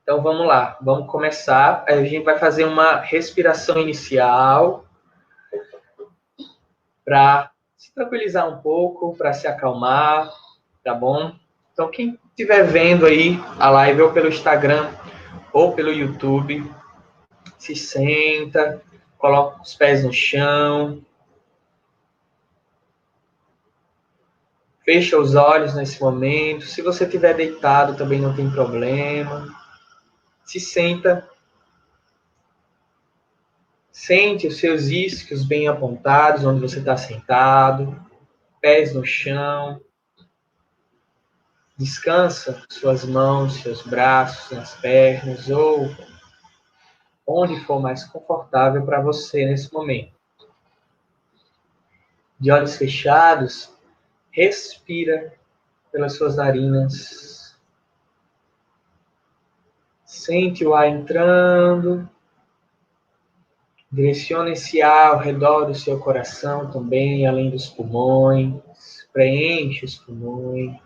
Então vamos lá, vamos começar. A gente vai fazer uma respiração inicial para se tranquilizar um pouco, para se acalmar, tá bom? Então quem estiver vendo aí a live ou pelo Instagram ou pelo YouTube, se senta, coloca os pés no chão, fecha os olhos nesse momento. Se você estiver deitado também não tem problema. Se senta. Sente os seus isquios bem apontados, onde você está sentado, pés no chão. Descansa suas mãos, seus braços, nas pernas, ou onde for mais confortável para você nesse momento. De olhos fechados, respira pelas suas narinas. Sente o ar entrando. Direciona esse ar ao redor do seu coração também, além dos pulmões. Preenche os pulmões.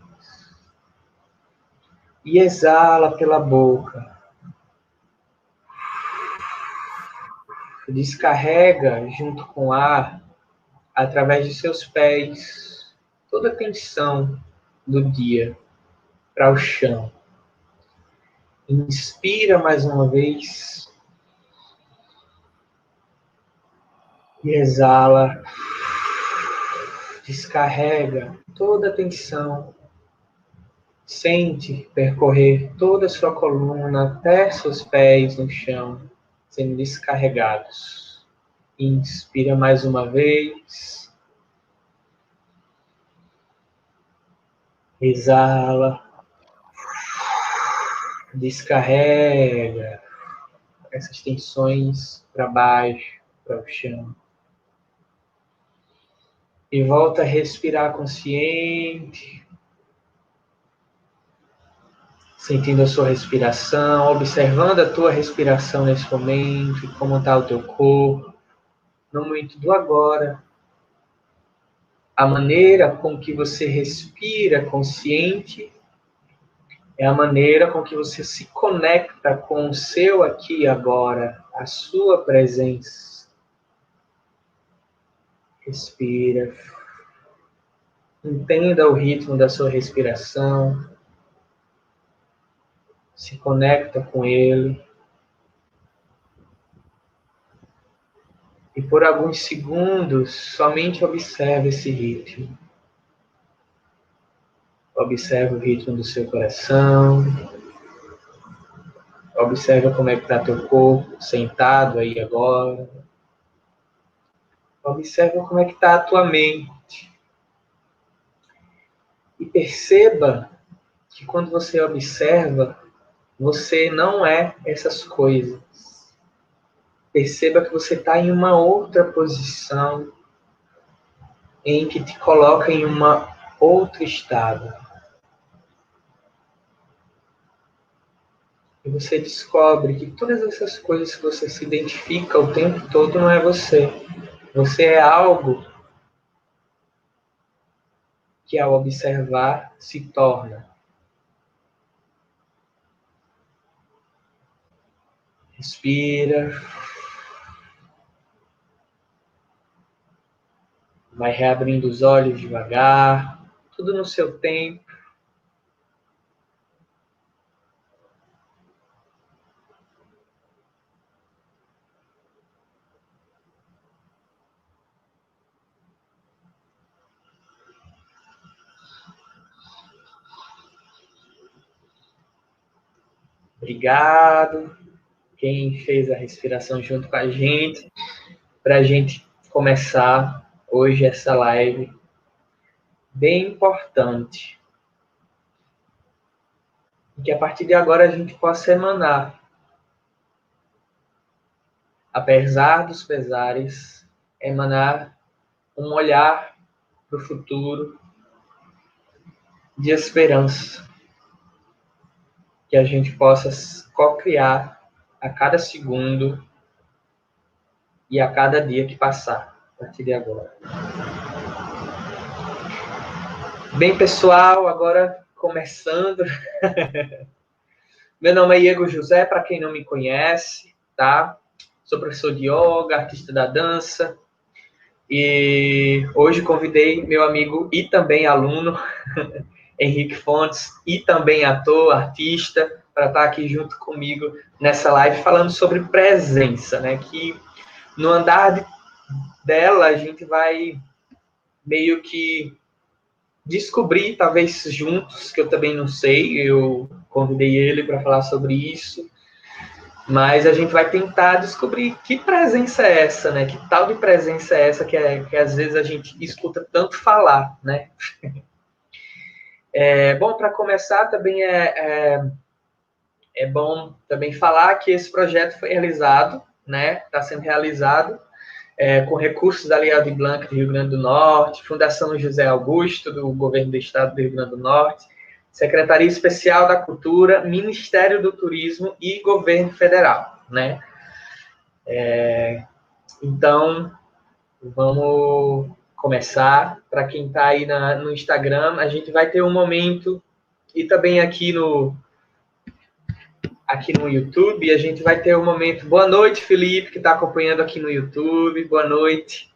E exala pela boca. Descarrega junto com o ar, através de seus pés, toda a tensão do dia para o chão. Inspira mais uma vez. E exala. Descarrega toda a tensão. Sente percorrer toda a sua coluna até seus pés no chão, sendo descarregados. Inspira mais uma vez. Exala. Descarrega essas tensões para baixo, para o chão. E volta a respirar consciente. Sentindo a sua respiração, observando a tua respiração nesse momento, e como está o teu corpo, no momento do agora. A maneira com que você respira consciente é a maneira com que você se conecta com o seu aqui e agora, a sua presença. Respira. Entenda o ritmo da sua respiração. Se conecta com ele. E por alguns segundos, somente observe esse ritmo. Observe o ritmo do seu coração. Observe como é que está teu corpo, sentado aí agora. Observe como é que está a tua mente. E perceba que quando você observa, você não é essas coisas. Perceba que você está em uma outra posição, em que te coloca em uma outro estado. E você descobre que todas essas coisas que você se identifica o tempo todo não é você. Você é algo que, ao observar, se torna. Respira. Vai reabrindo os olhos devagar. Tudo no seu tempo. Obrigado. Quem fez a respiração junto com a gente, para a gente começar hoje essa live bem importante. E que a partir de agora a gente possa emanar, apesar dos pesares, emanar um olhar para o futuro de esperança. Que a gente possa co-criar a cada segundo e a cada dia que passar, a partir de agora. Bem, pessoal, agora começando Meu nome é Diego José, para quem não me conhece, tá? Sou professor de yoga, artista da dança, e hoje convidei meu amigo e também aluno, Henrique Fontes, e também ator, artista, para estar aqui junto comigo nessa live falando sobre presença, né? Que no andar dela a gente vai meio que descobrir, talvez juntos, que eu também não sei, eu convidei ele para falar sobre isso, mas a gente vai tentar descobrir que presença é essa, né? Que tal de presença é essa que às vezes a gente escuta tanto falar, né? Bom, para começar, também é bom também falar que esse projeto foi realizado, né? Está sendo realizado com recursos da Lei Aldir Blanc do Rio Grande do Norte, Fundação José Augusto, do Governo do Estado do Rio Grande do Norte, Secretaria Especial da Cultura, Ministério do Turismo e Governo Federal, né? Então, vamos começar. Para quem está aí no Instagram, a gente vai ter um momento, e também aqui no YouTube, a gente vai ter um momento. Boa noite, Felipe, que está acompanhando aqui no YouTube. Boa noite.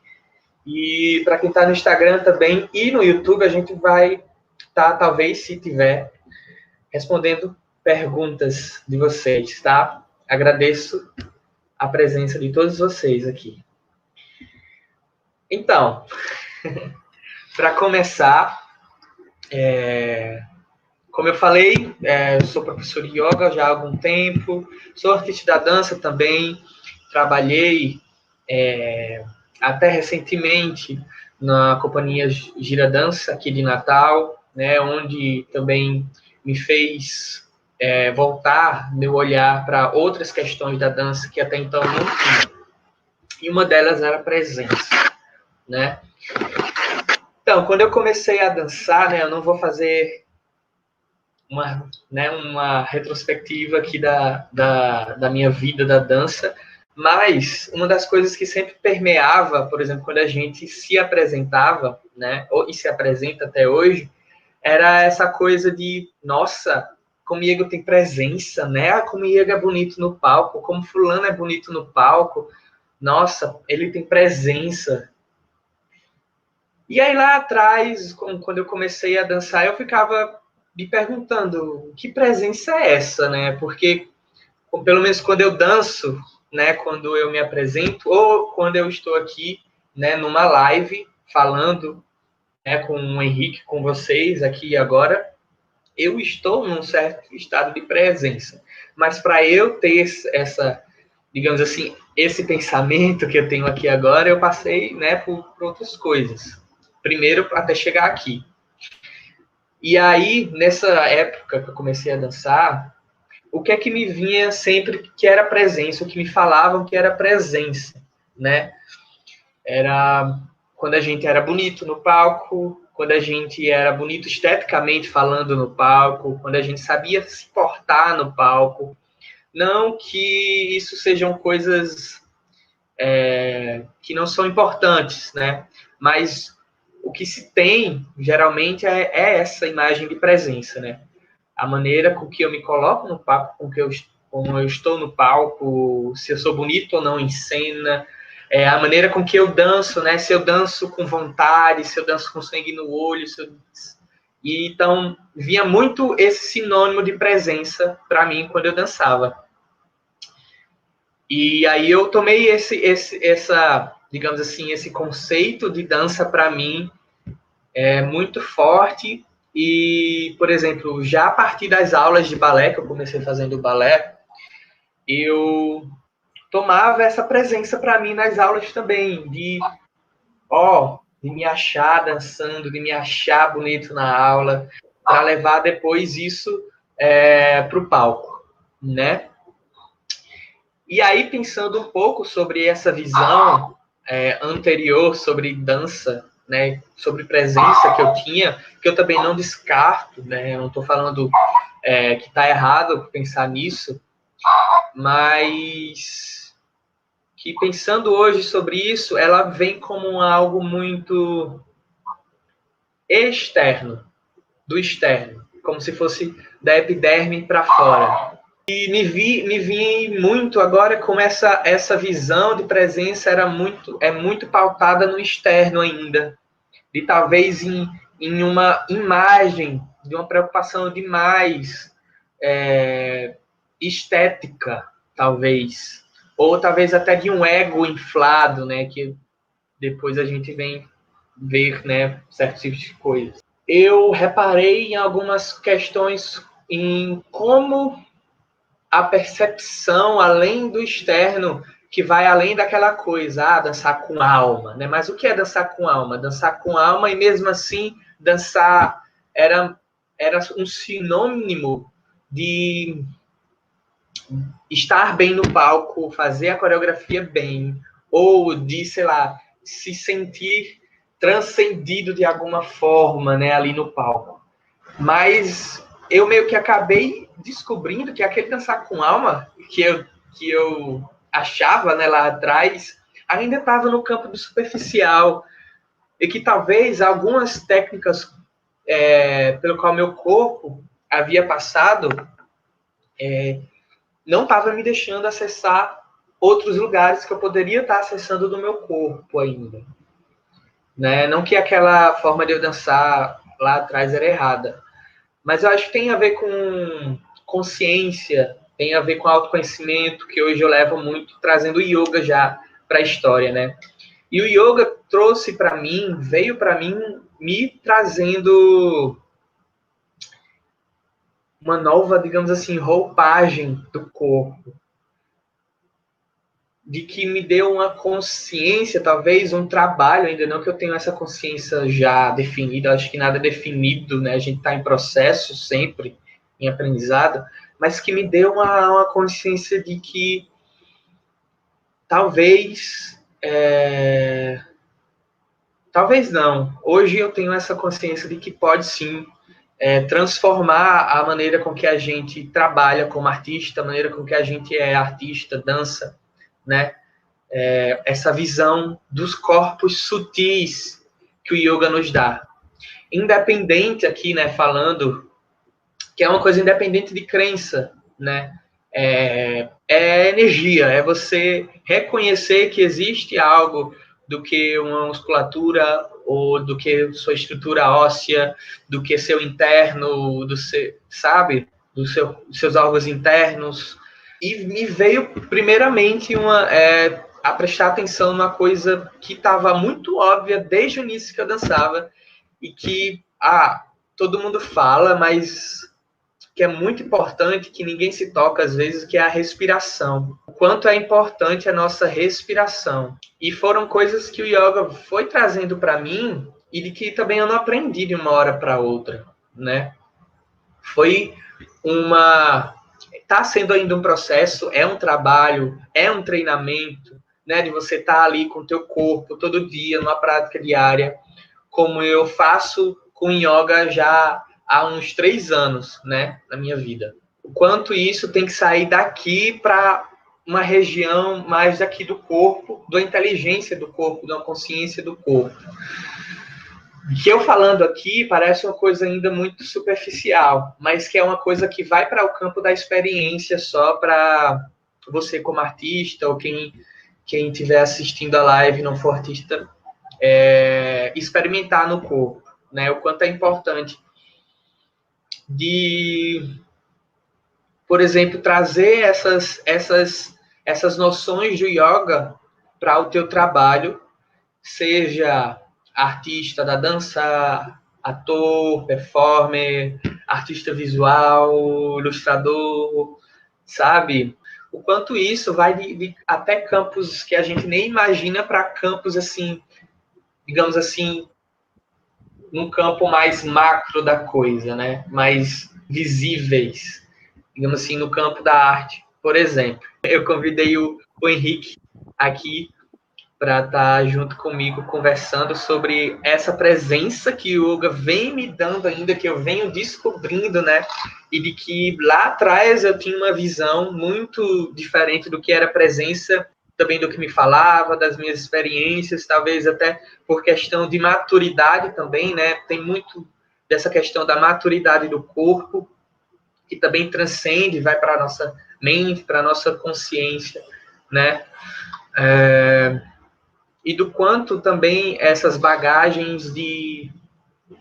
E para quem está no Instagram também e no YouTube, a gente vai estar, talvez, se tiver, respondendo perguntas de vocês, tá? Agradeço a presença de todos vocês aqui. Então, para começar, como eu falei, sou professor de yoga já há algum tempo, sou artista da dança também, trabalhei até recentemente na companhia Gira Dança aqui de Natal, né, onde também me fez voltar meu olhar para outras questões da dança que até então não tinha. E uma delas era a presença, né? Então, quando eu comecei a dançar, né, eu não vou fazer uma retrospectiva aqui da minha vida da dança, mas uma das coisas que sempre permeava, por exemplo, quando a gente se apresentava, né, e se apresenta até hoje, era essa coisa de, nossa, como o Diego tem presença, né? Ah, como o Diego é bonito no palco, como fulano é bonito no palco, nossa, ele tem presença. E aí lá atrás, quando eu comecei a dançar, eu ficava me perguntando que presença é essa, né? Porque pelo menos quando eu danço, né, quando eu me apresento ou quando eu estou aqui, né, numa live falando, né, com o Henrique, com vocês aqui agora, eu estou num certo estado de presença. Mas para eu ter essa, digamos assim, esse pensamento que eu tenho aqui agora, eu passei, né, por outras coisas. Primeiro, até chegar aqui. E aí, nessa época que eu comecei a dançar, o que é que me vinha sempre que era presença, o que me falavam que era presença, né? Era quando a gente era bonito no palco, quando a gente era bonito esteticamente falando no palco, quando a gente sabia se portar no palco. Não que isso sejam coisas que não são importantes, né? Mas o que se tem, geralmente, é essa imagem de presença, né? A maneira com que eu me coloco no palco, como eu estou no palco, se eu sou bonito ou não em cena, a maneira com que eu danço, né? Se eu danço com vontade, se eu danço com sangue no olho, e então vinha muito esse sinônimo de presença para mim quando eu dançava. E aí eu tomei digamos assim, esse conceito de dança para mim muito forte. E, por exemplo, já a partir das aulas de balé, que eu comecei fazendo balé, eu tomava essa presença para mim nas aulas também, de me achar dançando, de me achar bonito na aula, para levar depois isso para o palco, né? E aí, pensando um pouco sobre essa visão anterior sobre dança, né, sobre presença que eu tinha, que eu também não descarto, né, eu não estou falando que está errado pensar nisso, mas que pensando hoje sobre isso, ela vem como algo muito externo, do externo, como se fosse da epiderme para fora. E me vi muito agora como essa visão de presença é muito pautada no externo ainda. De talvez em uma imagem, de uma preocupação demais estética, talvez. Ou talvez até de um ego inflado, né? Que depois a gente vem ver, né, certos tipos de coisas. Eu reparei em algumas questões em como a percepção, além do externo, que vai além daquela coisa, dançar com alma, né? Mas o que é dançar com alma? Dançar com alma e mesmo assim dançar era um sinônimo de estar bem no palco, fazer a coreografia bem, ou de, sei lá, se sentir transcendido de alguma forma, né, ali no palco. Mas eu meio que acabei descobrindo que aquele dançar com alma que eu achava, né, lá atrás ainda estava no campo do superficial e que talvez algumas técnicas pelo qual meu corpo havia passado não estava me deixando acessar outros lugares que eu poderia estar acessando do meu corpo ainda. Né? Não que aquela forma de eu dançar lá atrás era errada, mas eu acho que tem a ver com consciência, tem a ver com autoconhecimento, que hoje eu levo muito, trazendo o yoga já para a história, né? E o yoga trouxe para mim, veio para mim, me trazendo uma nova, digamos assim, roupagem do corpo, de que me deu uma consciência, talvez um trabalho, ainda não que eu tenha essa consciência já definida, acho que nada é definido, né? A gente está em processo sempre, em aprendizado, mas que me deu uma consciência de que talvez, talvez não, hoje eu tenho essa consciência de que pode sim transformar a maneira com que a gente trabalha como artista, a maneira com que a gente é artista, dança, né? Essa visão dos corpos sutis que o yoga nos dá. Independente aqui, né, falando que é uma coisa independente de crença, né? É energia, é você reconhecer que existe algo do que uma musculatura ou do que sua estrutura óssea, do que seu interno, do seu, sabe? Dos seus órgãos internos. E me veio primeiramente a prestar atenção numa coisa que estava muito óbvia desde o início que eu dançava e que todo mundo fala, mas que é muito importante, que ninguém se toca às vezes, que é a respiração. O quanto é importante a nossa respiração. E foram coisas que o yoga foi trazendo para mim e de que também eu não aprendi de uma hora para outra, né? Foi está sendo ainda um processo, é um trabalho, é um treinamento, né, de você estar ali com o teu corpo todo dia, numa prática diária, como eu faço com yoga já há uns 3 anos, né, na minha vida. O quanto isso tem que sair daqui para uma região mais daqui do corpo, da inteligência do corpo, da consciência do corpo. Que eu falando aqui parece uma coisa ainda muito superficial, mas que é uma coisa que vai para o campo da experiência só para você como artista ou quem estiver assistindo a live não for artista, experimentar no corpo, né? O quanto é importante de, por exemplo, trazer essas noções do yoga para o teu trabalho, seja artista da dança, ator, performer, artista visual, ilustrador, sabe? O quanto isso vai de até campos que a gente nem imagina para campos assim, digamos assim, num campo mais macro da coisa, né? Mais visíveis, digamos assim, no campo da arte. Por exemplo, eu convidei o Henrique aqui para estar junto comigo conversando sobre essa presença que o yoga vem me dando ainda, que eu venho descobrindo, né? E de que lá atrás eu tinha uma visão muito diferente do que era presença, também do que me falava, das minhas experiências, talvez até por questão de maturidade também, né? Tem muito dessa questão da maturidade do corpo, que também transcende, vai para a nossa mente, para a nossa consciência, né? E do quanto também essas bagagens de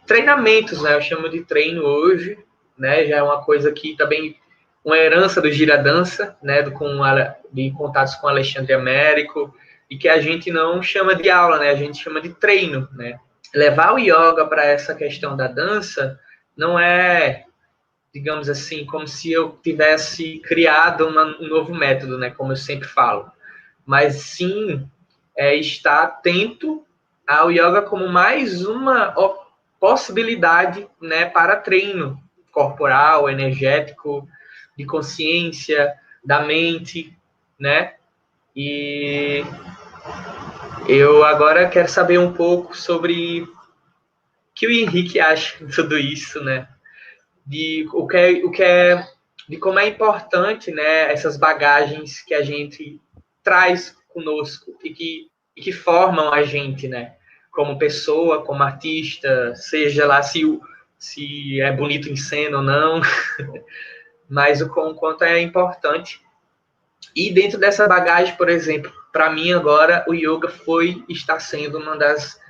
treinamentos, né? Eu chamo de treino hoje, né? Já é uma coisa que também uma herança do Giradança, né? De contatos com Alexandre Américo, e que a gente não chama de aula, né? A gente chama de treino, né? Levar o yoga para essa questão da dança não é, digamos assim, como se eu tivesse criado um novo método, né? Como eu sempre falo, mas sim estar atento ao yoga como mais uma possibilidade, né, para treino corporal, energético, de consciência, da mente, né? E eu agora quero saber um pouco sobre o que o Henrique acha de tudo isso, né? De de como é importante, né, essas bagagens que a gente traz conosco e que formam a gente, né, como pessoa, como artista, seja lá se é bonito em cena ou não, mas o quanto é importante. E dentro dessa bagagem, por exemplo, para mim agora o yoga está sendo uma das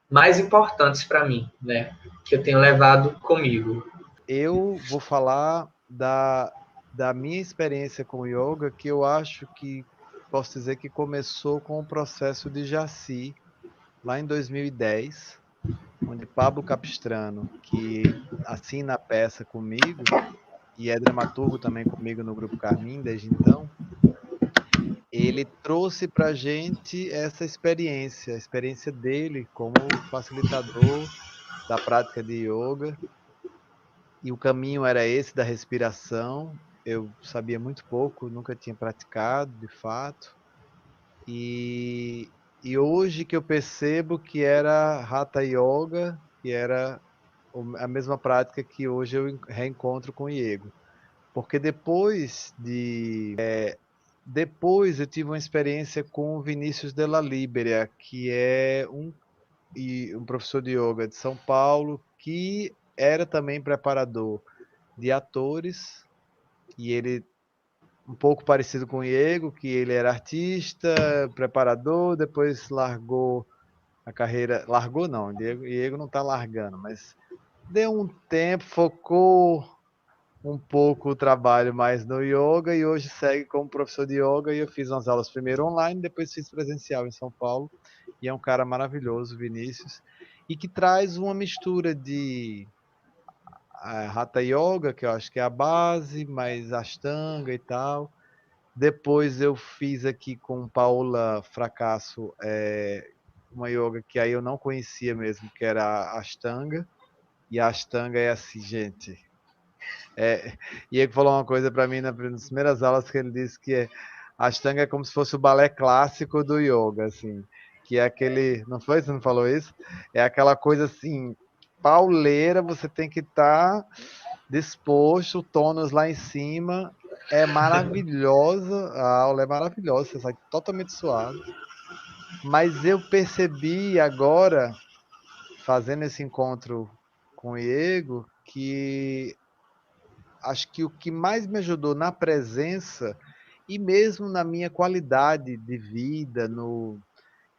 mais importantes para mim, né, que eu tenho levado comigo. Eu vou falar da minha experiência com yoga, que eu acho que posso dizer que começou com o processo de Jaci, lá em 2010, onde Pablo Capistrano, que assina a peça comigo, e é dramaturgo também comigo no Grupo Carmim desde então, ele trouxe para a gente essa experiência, a experiência dele como facilitador da prática de yoga. E o caminho era esse da respiração. Eu sabia muito pouco, nunca tinha praticado, de fato. E, e hoje que eu percebo que era Hatha Yoga, que era a mesma prática que hoje eu reencontro com o Iego. Porque depois eu tive uma experiência com o Vinícius Della Libera, que é um professor de yoga de São Paulo, que era também preparador de atores, e ele um pouco parecido com o Diego, que ele era artista, preparador, depois largou a carreira, largou não, Diego não está largando, mas deu um tempo, focou um pouco o trabalho mais no yoga e hoje segue como professor de yoga. E eu fiz umas aulas primeiro online, depois fiz presencial em São Paulo, e é um cara maravilhoso, Vinícius, e que traz uma mistura de Hatha Yoga, que eu acho que é a base, mais Ashtanga e tal. Depois eu fiz aqui com Paula Fracasso uma yoga que aí eu não conhecia mesmo, que era a Ashtanga. E a Ashtanga é assim, gente. E ele falou uma coisa para mim nas primeiras aulas que ele disse que a Ashtanga é como se fosse o balé clássico do yoga, assim. Que é aquele. Não foi? Você não falou isso? É aquela coisa assim, pauleira, você tem que estar disposto, o tônus lá em cima. É maravilhosa, a aula é maravilhosa, você sai totalmente suado. Mas eu percebi agora, fazendo esse encontro com o Diego, que acho que o que mais me ajudou na presença e mesmo na minha qualidade de vida,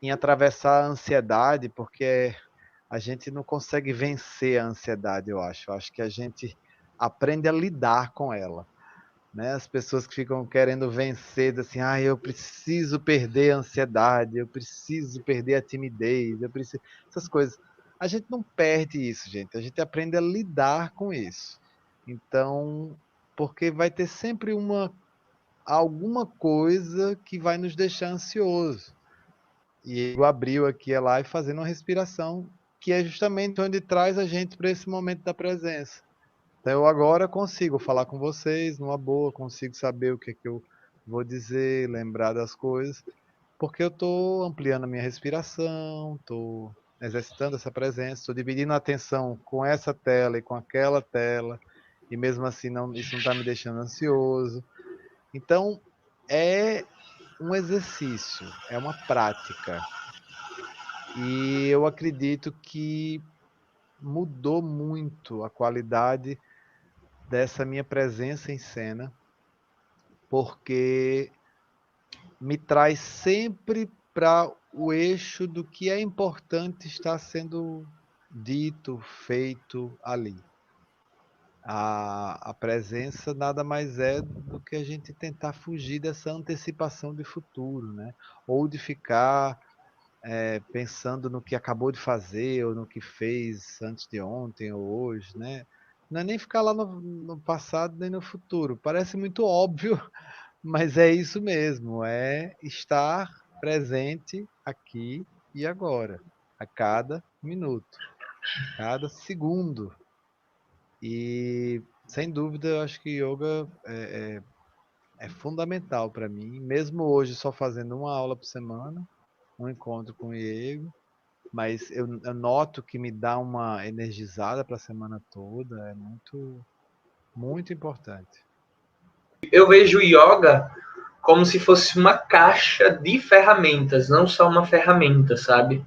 em atravessar a ansiedade, porque a gente não consegue vencer a ansiedade, eu acho. Eu acho que a gente aprende a lidar com ela. Né? As pessoas que ficam querendo vencer, assim, eu preciso perder a ansiedade, eu preciso perder a timidez, eu preciso... essas coisas. A gente não perde isso, gente. A gente aprende a lidar com isso. Então, porque vai ter sempre alguma coisa que vai nos deixar ansioso. E ele abriu aqui a live fazendo uma respiração que é justamente onde traz a gente para esse momento da presença. Então eu agora consigo falar com vocês numa boa, consigo saber o que é que eu vou dizer, lembrar das coisas, porque eu estou ampliando a minha respiração, estou exercitando essa presença, estou dividindo a atenção com essa tela e com aquela tela, e mesmo assim isso não está me deixando ansioso. Então é um exercício, é uma prática. E eu acredito que mudou muito a qualidade dessa minha presença em cena, porque me traz sempre para o eixo do que é importante estar sendo dito, feito ali. A presença nada mais é do que a gente tentar fugir dessa antecipação de futuro, né? Ou de ficar pensando no que acabou de fazer ou no que fez antes de ontem ou hoje, né? Não é nem ficar lá no passado nem no futuro. Parece muito óbvio, mas é isso mesmo, é estar presente aqui e agora, a cada minuto, cada segundo. E sem dúvida, eu acho que yoga é fundamental para mim, mesmo hoje só fazendo uma aula por semana, um encontro com o Diego, mas eu noto que me dá uma energizada para a semana toda, é muito, muito importante. Eu vejo o yoga como se fosse uma caixa de ferramentas, não só uma ferramenta, sabe?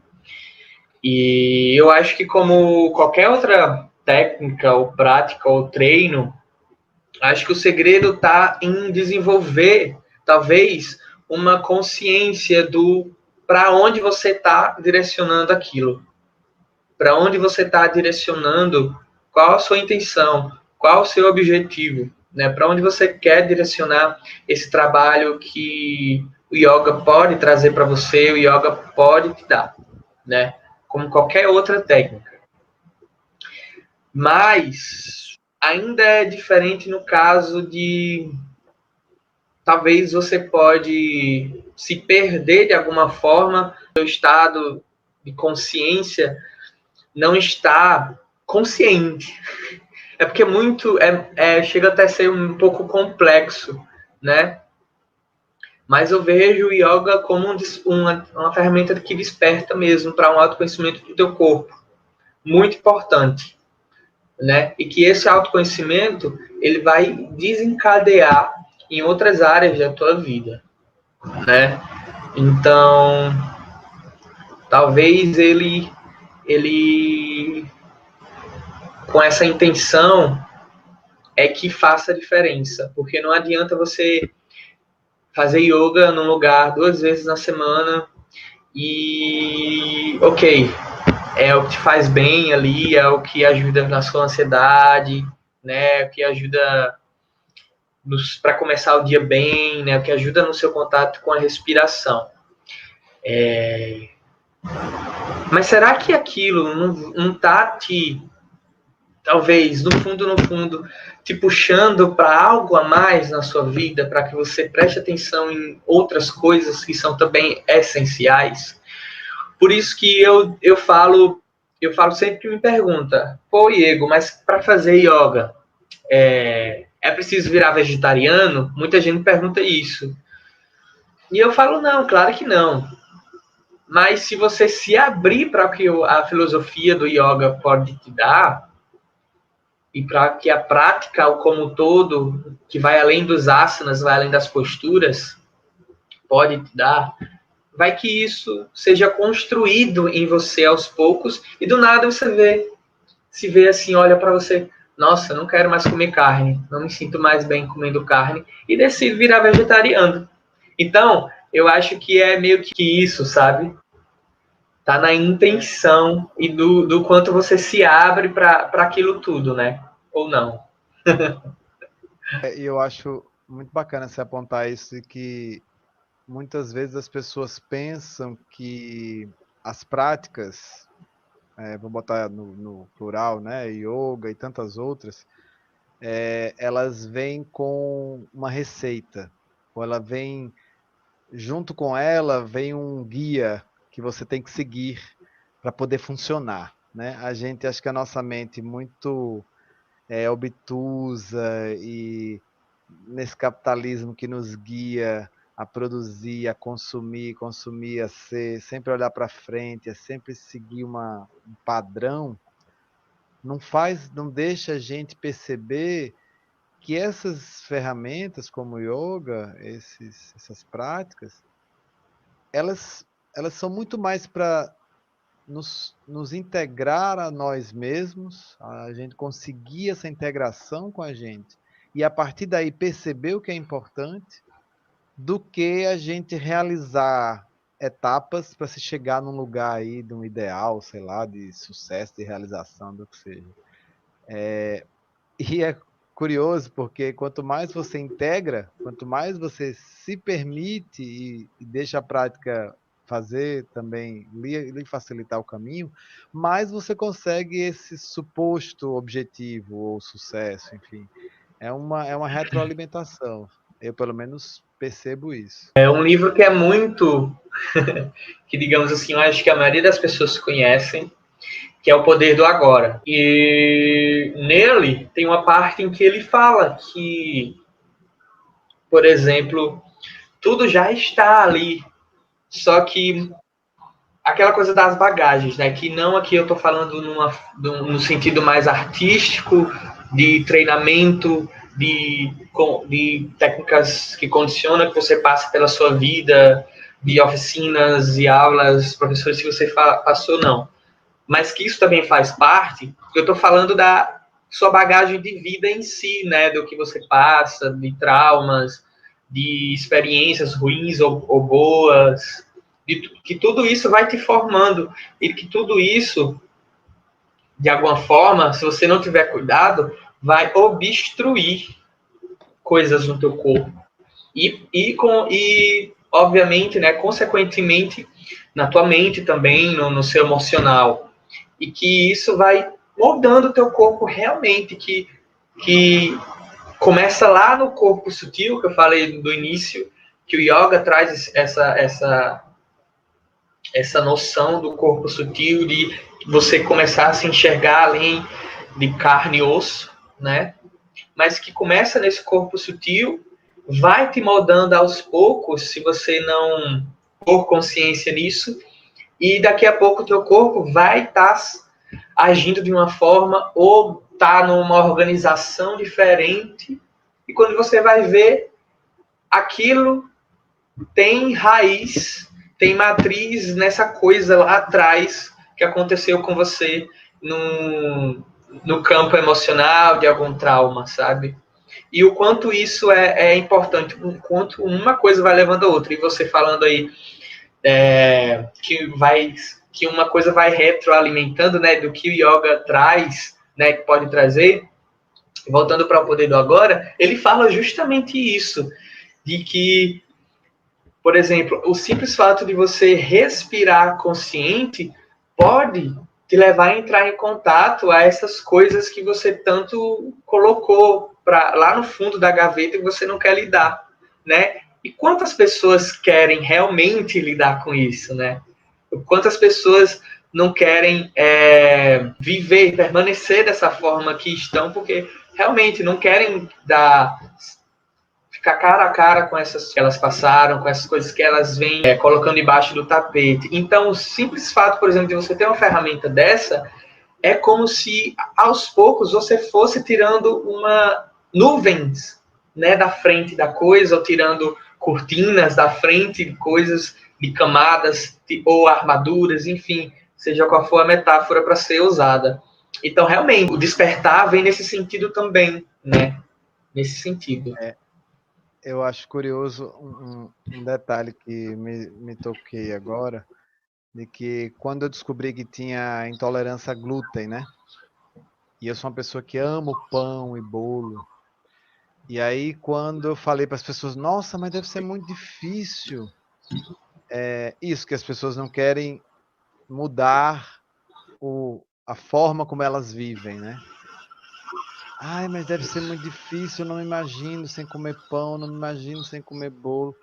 E eu acho que como qualquer outra técnica ou prática ou treino, acho que o segredo está em desenvolver, talvez, uma consciência do para onde você está direcionando aquilo, para onde você está direcionando, qual a sua intenção, qual o seu objetivo, né? Para onde você quer direcionar esse trabalho que o yoga pode trazer para você, o yoga pode te dar, né? Como qualquer outra técnica. Mas ainda é diferente no caso de talvez você pode se perder de alguma forma, seu estado de consciência não está consciente. É porque muito chega até a ser um pouco complexo, né? Mas eu vejo o yoga como uma ferramenta que desperta mesmo para um autoconhecimento do teu corpo, muito importante, né? E que esse autoconhecimento ele vai desencadear em outras áreas da tua vida, né? Então, talvez ele com essa intenção é que faça a diferença, porque não adianta você fazer yoga num lugar 2 vezes na semana e ok, é o que te faz bem ali, é o que ajuda na sua ansiedade, né? O que ajuda para começar o dia bem, né? O que ajuda no seu contato com a respiração. Mas será que aquilo não tá te, talvez, no fundo, te puxando para algo a mais na sua vida, para que você preste atenção em outras coisas que são também essenciais? Por isso que eu falo sempre que me pergunta, pô, Diego, mas para fazer yoga é preciso virar vegetariano? Muita gente pergunta isso. E eu falo, não, claro que não. Mas se você se abrir para o que a filosofia do yoga pode te dar, e para que a prática como um todo, que vai além dos asanas, vai além das posturas, pode te dar, vai que isso seja construído em você aos poucos e do nada você se vê assim, olha para você, nossa, não quero mais comer carne, não me sinto mais bem comendo carne e decide virar vegetariano. Então, eu acho que é meio que isso, sabe? Tá na É, intenção e do quanto você se abre para aquilo tudo, né? Ou não. e eu acho muito bacana você apontar isso, de que muitas vezes as pessoas pensam que as práticas, vou botar no plural, né, yoga e tantas outras, elas vêm com uma receita, ou ela vem, junto com ela, vem um guia que você tem que seguir para poder funcionar, né? A gente, acho que a nossa mente muito obtusa e nesse capitalismo que nos guia a produzir, a consumir, a ser, sempre olhar para frente, a sempre seguir um padrão, não deixa a gente perceber que essas ferramentas como o yoga, essas práticas, elas, elas são muito mais para nos integrar a nós mesmos, a gente conseguir essa integração com a gente, e a partir daí perceber o que é importante, do que a gente realizar etapas para se chegar num lugar aí de um ideal, sei lá, de sucesso, de realização, do que seja. E é curioso porque quanto mais você integra, quanto mais você se permite e deixa a prática fazer também, lhe facilitar o caminho, mais você consegue esse suposto objetivo ou sucesso, enfim. É uma retroalimentação. Eu, pelo menos, percebo isso. É um livro que é muito, que digamos assim, eu acho que a maioria das pessoas conhecem, que é O Poder do Agora. E nele tem uma parte em que ele fala que, por exemplo, tudo já está ali, só que aquela coisa das bagagens, né? Que não aqui eu estou falando no sentido mais artístico, de treinamento, de técnicas que condicionam que você passe pela sua vida, de oficinas e aulas, professores que você passou, não. Mas que isso também faz parte, eu estou falando da sua bagagem de vida em si, né? Do que você passa, de traumas, de experiências ruins ou boas, que tudo isso vai te formando e que tudo isso, de alguma forma, se você não tiver cuidado, vai obstruir coisas no teu corpo e obviamente, né, consequentemente, na tua mente também, no seu emocional, e que isso vai moldando o teu corpo realmente, que começa lá no corpo sutil, que eu falei do início, que o yoga traz essa noção do corpo sutil, de você começar a se enxergar além de carne e osso, né? Mas que começa nesse corpo sutil, vai te moldando aos poucos, se você não pôr consciência nisso, e daqui a pouco o teu corpo vai estar agindo de uma forma ou tá numa organização diferente, e quando você vai ver, aquilo tem raiz, tem matriz nessa coisa lá atrás que aconteceu com você no campo emocional de algum trauma, sabe? E o quanto isso é importante, o quanto uma coisa vai levando a outra. E você falando aí que uma coisa vai retroalimentando, né, do que o yoga traz, né, que pode trazer. Voltando para o Poder do Agora, ele fala justamente isso, de que, por exemplo, o simples fato de você respirar consciente pode te levar a entrar em contato a essas coisas que você tanto colocou lá no fundo da gaveta e você não quer lidar, né? E quantas pessoas querem realmente lidar com isso, né? Quantas pessoas não querem viver, permanecer dessa forma que estão, porque realmente não querem ficar cara a cara com essas que elas passaram, com essas coisas que elas vêm colocando debaixo do tapete. Então, o simples fato, por exemplo, de você ter uma ferramenta dessa, é como se aos poucos você fosse tirando nuvens, né, da frente da coisa, ou tirando cortinas da frente de coisas, de camadas, ou armaduras, enfim, seja qual for a metáfora para ser usada. Então, realmente, o despertar vem nesse sentido também, né? Nesse sentido. Eu acho curioso um detalhe que me toquei agora, de que quando eu descobri que tinha intolerância a glúten, né? E eu sou uma pessoa que ama pão e bolo. E aí, quando eu falei para as pessoas, nossa, mas deve ser muito difícil. Isso, que as pessoas não querem mudar a forma como elas vivem, né? Ai, mas deve ser muito difícil, eu não me imagino sem comer pão, não me imagino sem comer bolo.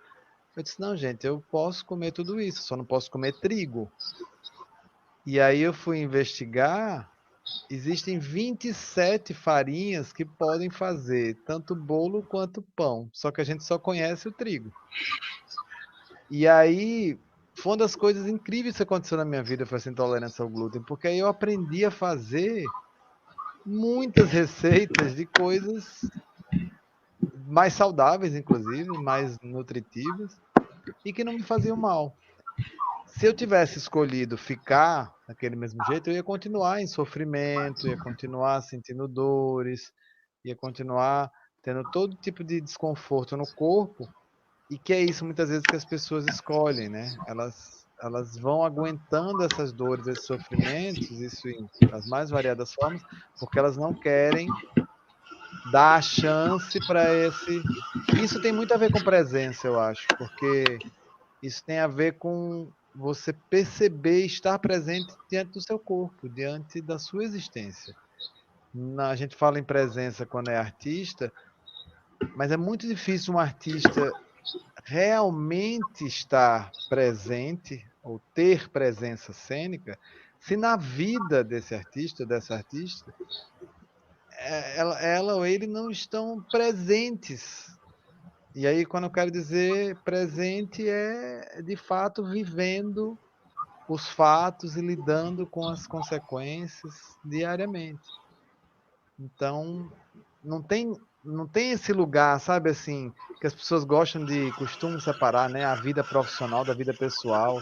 Eu disse, não, gente, eu posso comer tudo isso, só não posso comer trigo. E aí eu fui investigar, existem 27 farinhas que podem fazer tanto bolo quanto pão, só que a gente só conhece o trigo. E aí, foi uma das coisas incríveis que aconteceu na minha vida, foi essa intolerância ao glúten, porque aí eu aprendi a fazer muitas receitas de coisas mais saudáveis, inclusive, mais nutritivas, e que não me faziam mal. Se eu tivesse escolhido ficar daquele mesmo jeito, eu ia continuar em sofrimento, ia continuar sentindo dores, ia continuar tendo todo tipo de desconforto no corpo, e que é isso muitas vezes que as pessoas escolhem, né? Elas vão aguentando essas dores, esses sofrimentos, isso das mais variadas formas, porque elas não querem dar a chance para esse. Isso tem muito a ver com presença, eu acho, porque isso tem a ver com você perceber, estar presente diante do seu corpo, diante da sua existência. A gente fala em presença quando é artista, mas é muito difícil um artista realmente estar presente ou ter presença cênica se na vida desse artista, dessa artista, ela ou ele não estão presentes. E aí, quando eu quero dizer presente, é de fato vivendo os fatos e lidando com as consequências diariamente. Então, não tem, não tem esse lugar, sabe assim, que as pessoas costumam separar, né, a vida profissional da vida pessoal.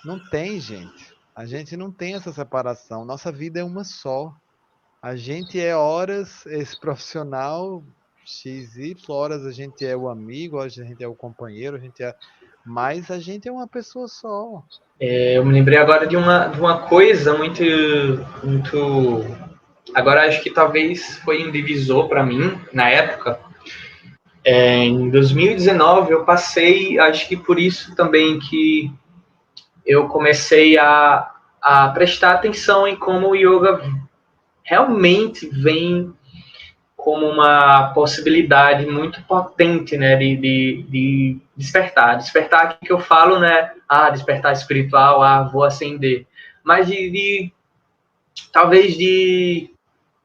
Não tem, gente. A gente não tem essa separação. Nossa vida é uma só. A gente é horas esse profissional XY, horas a gente é o amigo, horas a gente é o companheiro, mas a gente é uma pessoa só. Eu me lembrei agora de uma coisa muito. Agora acho que talvez foi um divisor para mim na época. Em 2019 eu passei, acho que por isso também que eu comecei a prestar atenção em como o yoga realmente vem como uma possibilidade muito potente, né, de despertar. Despertar aqui que eu falo, né, despertar espiritual, vou ascender. Mas talvez de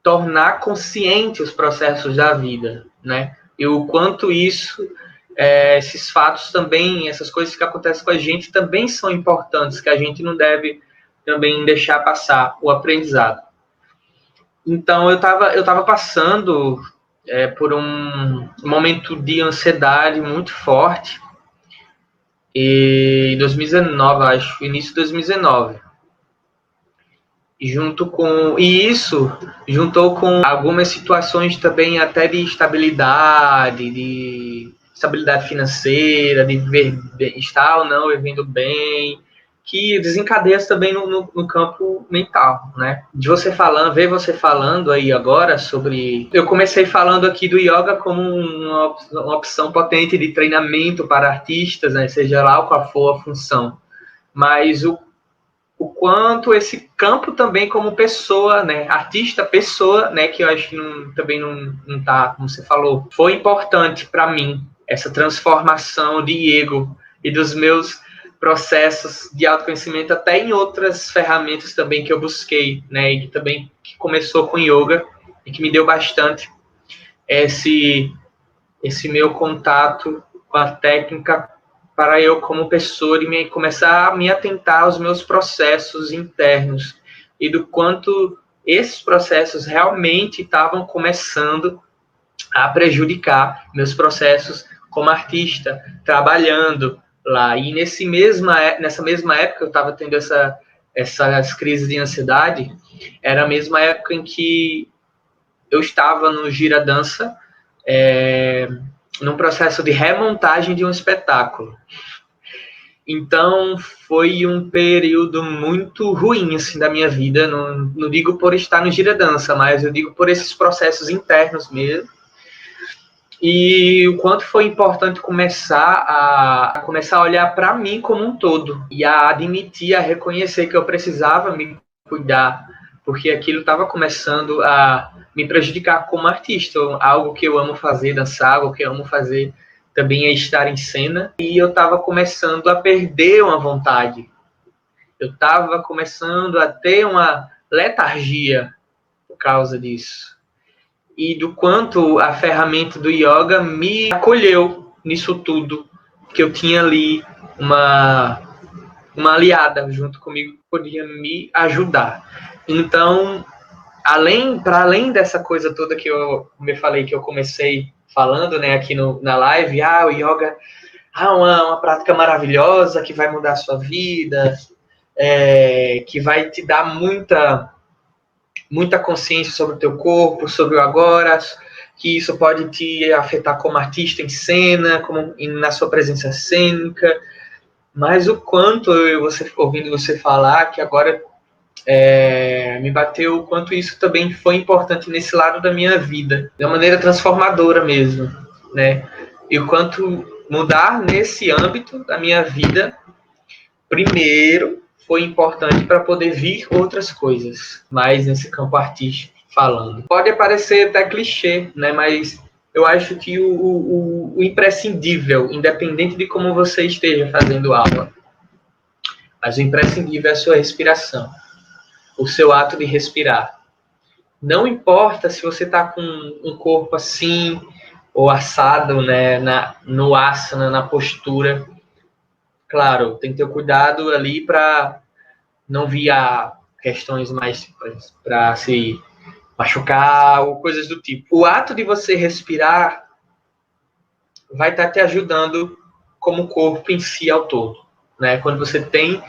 tornar consciente os processos da vida, né? E o quanto isso, esses fatos também, essas coisas que acontecem com a gente também são importantes, que a gente não deve também deixar passar o aprendizado. Então eu tava passando por um momento de ansiedade muito forte em 2019, acho, início de 2019. E isso juntou com algumas situações também até de estabilidade financeira, de estar ou não vivendo bem, que desencadeia também no campo mental, né? De você falando, ver você falando aí agora sobre... Eu comecei falando aqui do yoga como uma opção potente de treinamento para artistas, né? Seja lá qual for a função. Mas o quanto esse campo também como pessoa, né, artista, pessoa, né, que eu acho que também não tá, como você falou, foi importante para mim essa transformação de ego e dos meus processos de autoconhecimento até em outras ferramentas também que eu busquei, né, e que começou com yoga e que me deu bastante esse meu contato com a técnica para eu, como pessoa, começar a me atentar aos meus processos internos e do quanto esses processos realmente estavam começando a prejudicar meus processos como artista, trabalhando lá. E nessa mesma época eu estava tendo essas crises de ansiedade, era a mesma época em que eu estava no Gira Dança, num processo de remontagem de um espetáculo. Então, foi um período muito ruim assim, da minha vida. Não digo por estar no Gira Dança, mas eu digo por esses processos internos mesmo. E o quanto foi importante começar a olhar para mim como um todo e a admitir, a reconhecer que eu precisava me cuidar, porque aquilo estava começando a me prejudicar como artista. Algo que eu amo fazer, dançar, algo que eu amo fazer também é estar em cena, e eu estava começando a perder uma vontade. Eu estava começando a ter uma letargia por causa disso. E do quanto a ferramenta do yoga me acolheu nisso tudo, que eu tinha ali uma aliada junto comigo que podia me ajudar. Então, para além dessa coisa toda que eu me falei, que eu comecei falando, né, aqui na live, o yoga uma prática maravilhosa que vai mudar a sua vida, que vai te dar muita consciência sobre o teu corpo, sobre o agora, que isso pode te afetar como artista em cena, como na sua presença cênica, mas o quanto ouvindo você falar, que agora me bateu o quanto isso também foi importante nesse lado da minha vida, de uma maneira transformadora mesmo, né? E o quanto mudar nesse âmbito da minha vida, primeiro, foi importante para poder vir outras coisas, mais nesse campo artístico falando. Pode parecer até clichê, né? Mas eu acho que o imprescindível, independente de como você esteja fazendo aula, mas o imprescindível é a sua respiração, o seu ato de respirar. Não importa se você está com um corpo assim ou assado, né, no asana, na postura. Claro, tem que ter cuidado ali para não vir a questões mais para se machucar ou coisas do tipo. O ato de você respirar vai estar te ajudando como corpo em si ao todo, né? Quando você tem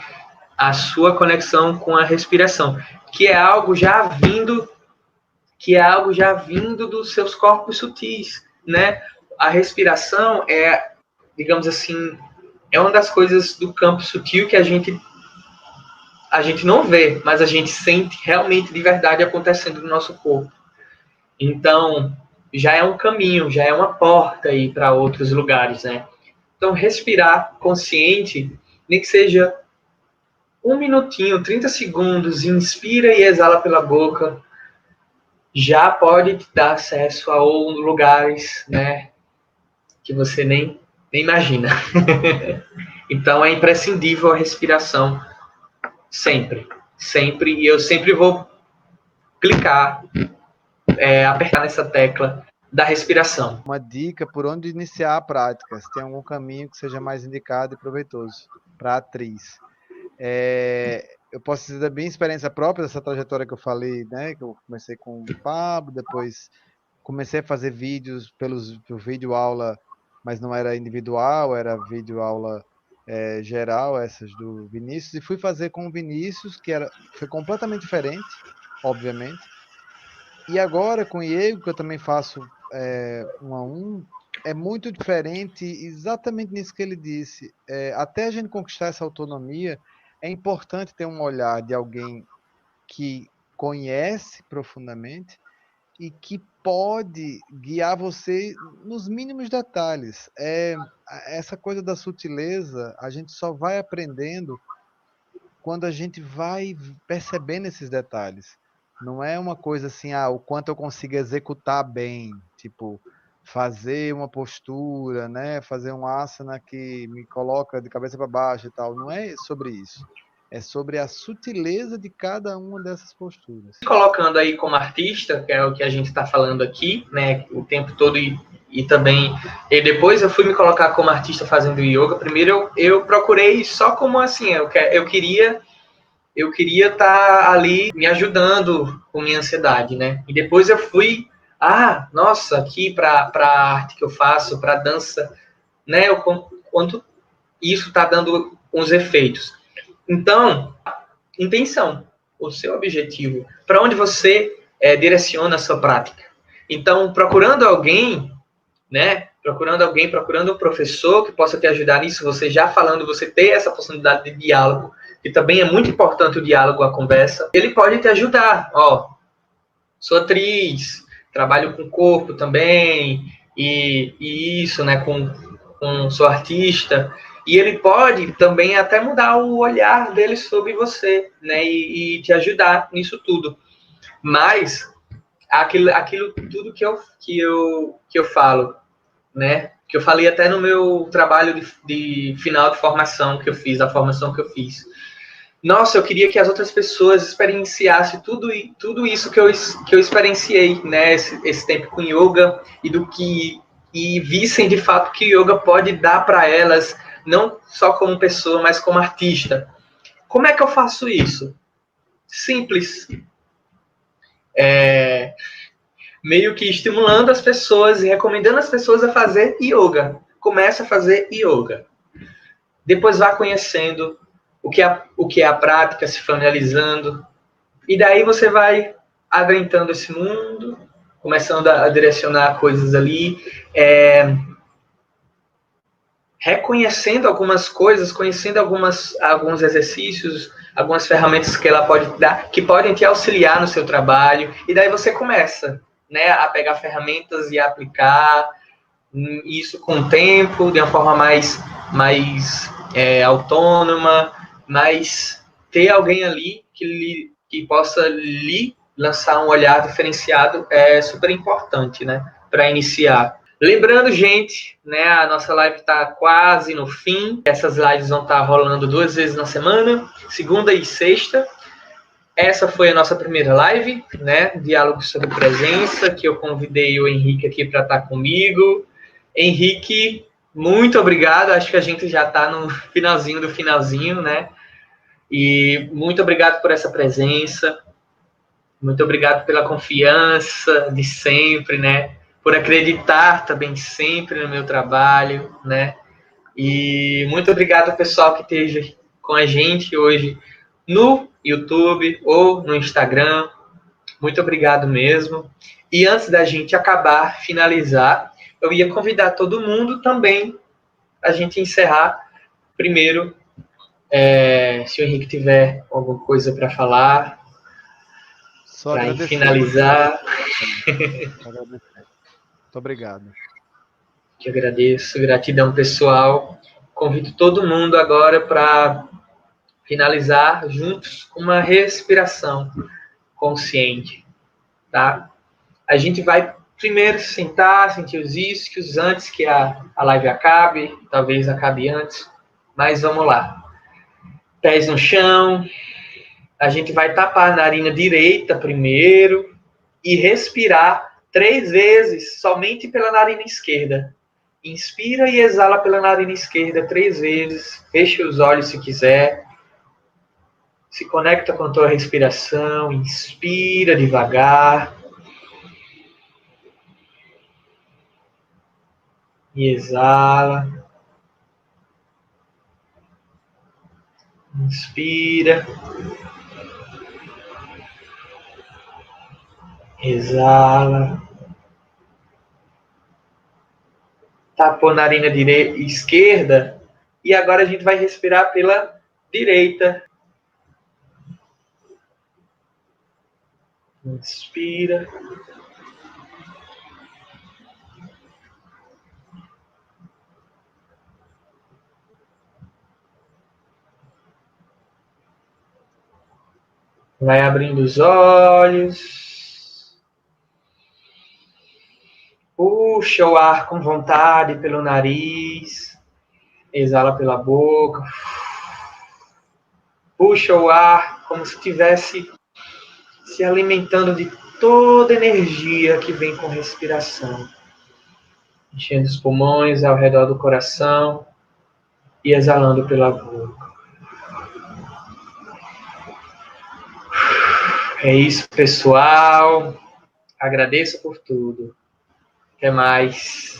a sua conexão com a respiração, que é algo já vindo dos seus corpos sutis, né? A respiração digamos assim, é uma das coisas do campo sutil que a gente não vê, mas a gente sente realmente de verdade acontecendo no nosso corpo. Então, já é um caminho, já é uma porta aí para outros lugares, né? Então, respirar consciente, nem que seja 1 minutinho, 30 segundos, inspira e exala pela boca, já pode te dar acesso a lugares, né, que você nem imagina. Então, é imprescindível a respiração sempre, sempre, e eu sempre vou clicar, apertar nessa tecla da respiração. Uma dica por onde iniciar a prática, se tem algum caminho que seja mais indicado e proveitoso para a atriz. Eu posso dizer da minha experiência própria, dessa trajetória que eu falei, né? Que eu comecei com o Pablo, depois comecei a fazer vídeos por vídeo aula, mas não era individual, era vídeo aula geral, essas do Vinícius, e fui fazer com o Vinícius, foi completamente diferente, obviamente. E agora com o Diego, que eu também faço 1 a 1, é muito diferente, exatamente nisso que ele disse. Até a gente conquistar essa autonomia, é importante ter um olhar de alguém que conhece profundamente e que pode guiar você nos mínimos detalhes. Essa coisa da sutileza, a gente só vai aprendendo quando a gente vai percebendo esses detalhes. Não é uma coisa assim, o quanto eu consigo executar bem, tipo, fazer uma postura, né, fazer um asana que me coloca de cabeça para baixo e tal. Não é sobre isso. É sobre a sutileza de cada uma dessas posturas. Colocando aí como artista, que é o que a gente está falando aqui, né, o tempo todo, e também, e depois eu fui me colocar como artista fazendo yoga. Primeiro eu procurei só como assim, eu queria estar ali me ajudando com minha ansiedade, né? E depois eu fui, nossa, aqui para a arte que eu faço, para dança, né? O quanto isso está dando uns efeitos. Então, intenção, o seu objetivo, para onde você direciona a sua prática. Então, procurando alguém, né? Procurando um professor que possa te ajudar nisso, você já falando, você ter essa possibilidade de diálogo, que também é muito importante o diálogo, a conversa. Ele pode te ajudar, sou atriz, trabalho com corpo também, e isso, né, sou artista, e ele pode também até mudar o olhar dele sobre você, né, e te ajudar nisso tudo. Mas aquilo tudo que eu falo, né, que eu falei até no meu trabalho de final de formação que eu fiz, da formação que eu fiz. Nossa, eu queria que as outras pessoas experienciassem tudo isso que eu experienciei, né? Esse tempo com yoga e vissem de fato que yoga pode dar para elas, não só como pessoa, mas como artista. Como é que eu faço isso? Simples. Meio que estimulando as pessoas e recomendando as pessoas a fazer yoga. comece a fazer yoga. Depois vá conhecendo o que é a prática, se familiarizando. E daí você vai adentrando esse mundo, começando a direcionar coisas ali, reconhecendo algumas coisas, conhecendo alguns exercícios, algumas ferramentas que ela pode dar, que podem te auxiliar no seu trabalho. E daí você começa, né, a pegar ferramentas e aplicar isso com o tempo, de uma forma mais autônoma, mas ter alguém ali que possa lhe lançar um olhar diferenciado é super importante, né, para iniciar. Lembrando, gente, né, a nossa live está quase no fim. Essas lives vão estar rolando 2 vezes na semana, segunda e sexta. Essa foi a nossa primeira live, né, Diálogo sobre Presença, que eu convidei o Henrique aqui para estar comigo. Henrique, muito obrigado. Acho que a gente já está no finalzinho do finalzinho, né? E muito obrigado por essa presença. Muito obrigado pela confiança de sempre, né? Por acreditar também sempre no meu trabalho, né? E muito obrigado ao pessoal que esteja com a gente hoje no YouTube ou no Instagram. Muito obrigado mesmo. E antes da gente acabar, finalizar, eu ia convidar todo mundo também a gente encerrar. Primeiro, se o Henrique tiver alguma coisa para falar, para finalizar. Muito obrigado. Que agradeço, gratidão pessoal. Convido todo mundo agora para finalizar juntos com uma respiração consciente, tá? A gente vai primeiro sentar, sentir os isquios antes que a live acabe, talvez acabe antes, mas vamos lá. Pés no chão, a gente vai tapar a narina direita primeiro e respirar 3 vezes somente pela narina esquerda. Inspira e exala pela narina esquerda 3 vezes. Feche os olhos se quiser. Se conecta com a tua respiração. Inspira devagar. E exala. Inspira. Exala. Tapou a narina esquerda. E agora a gente vai respirar pela direita. Inspira. Vai abrindo os olhos. Puxa o ar com vontade pelo nariz. Exala pela boca. Puxa o ar como se estivesse se alimentando de toda a energia que vem com respiração. Enchendo os pulmões ao redor do coração e exalando pela boca. É isso, pessoal. Agradeço por tudo. Até mais.